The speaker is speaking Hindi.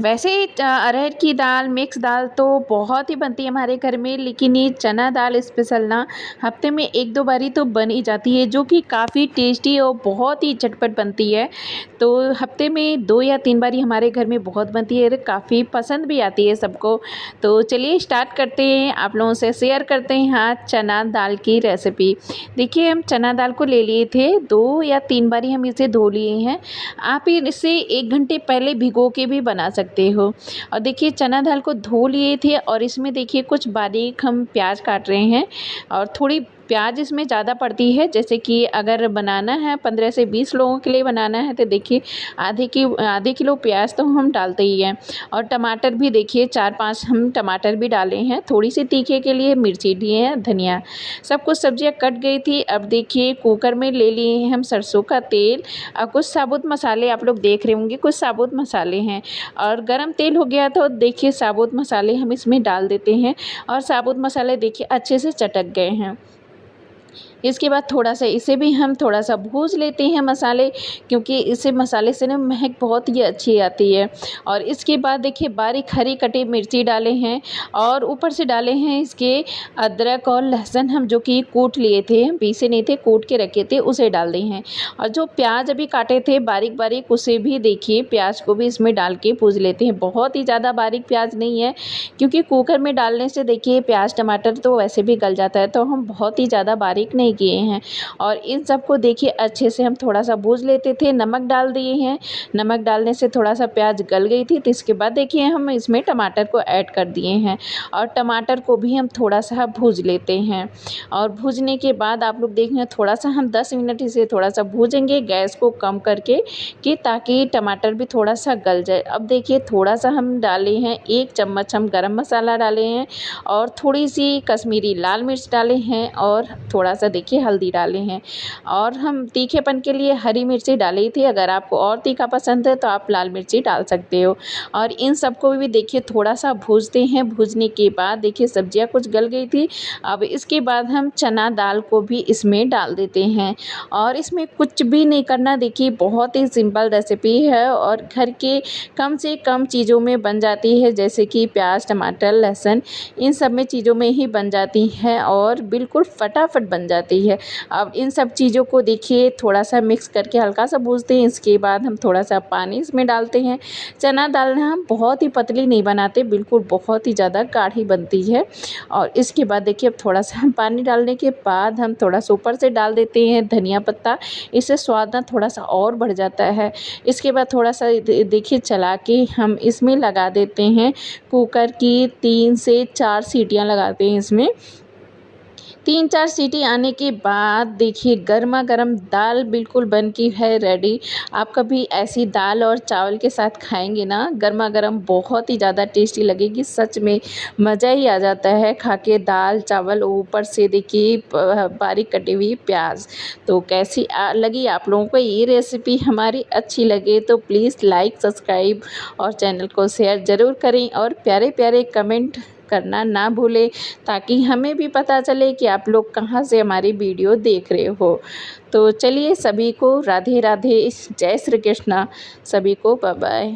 वैसे अरहर की दाल, मिक्स दाल तो बहुत ही बनती है हमारे घर में, लेकिन ये चना दाल स्पेशल ना हफ्ते में 1-2 बारी तो बन ही जाती है, जो कि काफ़ी टेस्टी और बहुत ही झटपट बनती है। तो हफ्ते में 2 या 3 बारी हमारे घर में बहुत बनती है और काफ़ी पसंद भी आती है सबको। तो चलिए स्टार्ट करते हैं, आप लोगों से शेयर करते हैं आज चना दाल की रेसिपी। देखिए, हम चना दाल को ले लिए थे, 2 या 3 बारी हम इसे धो लिए हैं। आप इसे 1 घंटे पहले भिगो के भी बना सकते हो। और देखिए, चना दाल को धो लिए थे और इसमें देखिए कुछ बारीक हम प्याज काट रहे हैं और थोड़ी प्याज इसमें ज़्यादा पड़ती है। जैसे कि अगर बनाना है 15 से 20 लोगों के लिए बनाना है तो देखिए आधे किलो प्याज तो हम डालते ही हैं। और टमाटर भी देखिए 4-5 हम टमाटर भी डाले हैं, थोड़ी सी तीखे के लिए मिर्ची लिए हैं, धनिया। सब कुछ सब्जियां कट गई थी। अब देखिए कुकर में ले लिए हैं हम सरसों का तेल और कुछ साबुत मसाले, आप लोग देख रहे होंगे कुछ साबुत मसाले हैं। और गरम तेल हो गया तो देखिए साबुत मसाले हम इसमें डाल देते हैं और साबुत मसाले देखिए अच्छे से चटक गए हैं। इसके बाद थोड़ा-सा इसे भी हम थोड़ा-सा भूज लेते हैं मसाले, क्योंकि इसे मसाले से ना महक बहुत ही अच्छी आती है। और इसके बाद देखिए बारीक हरी कटी मिर्ची डाले हैं और ऊपर से डाले हैं इसके अदरक और लहसुन, हम जो कि कूट लिए थे, हम पीसे नहीं थे, कूट के रखे थे, उसे डाल दिए हैं। और जो प्याज अभी काटे थे बारीक-बारीक, उसे भी देखिए प्याज को भी इसमें डाल के भूज लेते हैं। बहुत ही ज़्यादा बारीक प्याज नहीं है, क्योंकि कुकर में डालने से देखिए प्याज टमाटर तो वैसे भी गल जाता है, तो हम बहुत ही ज़्यादा बारीक नहीं किए हैं। और इन सबको देखिए अच्छे से हम थोड़ा-सा भूज लेते थे, नमक डाल दिए हैं। नमक डालने से थोड़ा-सा प्याज गल गई थी, तो इसके बाद देखिए हम इसमें टमाटर को ऐड कर दिए हैं और टमाटर को भी हम थोड़ा-सा भूज लेते हैं। और भूजने के बाद आप लोग देख रहे हैं थोड़ा-सा हम 10 मिनट इसे थोड़ा-सा भूजेंगे गैस को कम करके, कि ताकि टमाटर भी थोड़ा-सा गल जाए। अब देखिए थोड़ा-सा हम डाले हैं, 1 चम्मच हम गरम मसाला डाले हैं और थोड़ी-सी कश्मीरी लाल मिर्च डाले हैं और थोड़ा-सा देखिए हल्दी डाले हैं। और हम तीखेपन के लिए हरी मिर्ची डाली थी, अगर आपको और तीखा पसंद है तो आप लाल मिर्ची डाल सकते हो। और इन सबको भी देखिए थोड़ा-सा भूजते हैं। भूजने के बाद देखिए सब्जियाँ कुछ गल गई थी। अब इसके बाद हम चना दाल को भी इसमें डाल देते हैं और इसमें कुछ भी नहीं करना, देखिए बहुत ही सिंपल रेसिपी है और घर के कम से कम चीज़ों में बन जाती है, जैसे कि प्याज, टमाटर, लहसुन, इन सब में चीज़ों में ही बन जाती है और बिल्कुल फटाफट बन जाती है। अब इन सब चीज़ों को देखिए थोड़ा-सा मिक्स करके हल्का-सा भूनते हैं। इसके बाद हम थोड़ा-सा पानी इसमें डालते हैं। चना दाल ना हम बहुत ही पतली नहीं बनाते, बिल्कुल बहुत ही ज़्यादा गाढ़ी बनती है। और इसके बाद देखिए अब थोड़ा-सा हम पानी डालने के बाद हम थोड़ा-सा ऊपर से डाल देते हैं धनिया पत्ता, इससे स्वाद ना थोड़ा-सा और बढ़ जाता है। इसके बाद थोड़ा-सा देखिए चला के हम इसमें लगा देते हैं कुकर की 3 से 4 सीटियाँ लगाते हैं इसमें। 3-4 सीटी आने के बाद देखिए गरमा-गरम दाल बिल्कुल बन की है रेडी। आप कभी ऐसी दाल और चावल के साथ खाएँगे ना गरमा-गरम, बहुत ही ज़्यादा टेस्टी लगेगी, सच में मज़ा ही आ जाता है खा के दाल, चावल, ऊपर से देखिए बारीक कटी हुई प्याज़। तो कैसी लगी आप लोगों को ये रेसिपी हमारी? अच्छी लगे तो प्लीज़ लाइक, सब्सक्राइब और चैनल को शेयर ज़रूर करें और प्यारे-प्यारे कमेंट करना ना भूलें, ताकि हमें भी पता चले कि आप लोग कहाँ से हमारी वीडियो देख रहे हो। तो चलिए सभी को राधे राधे, जय श्री कृष्णा, सभी को बाय बाय।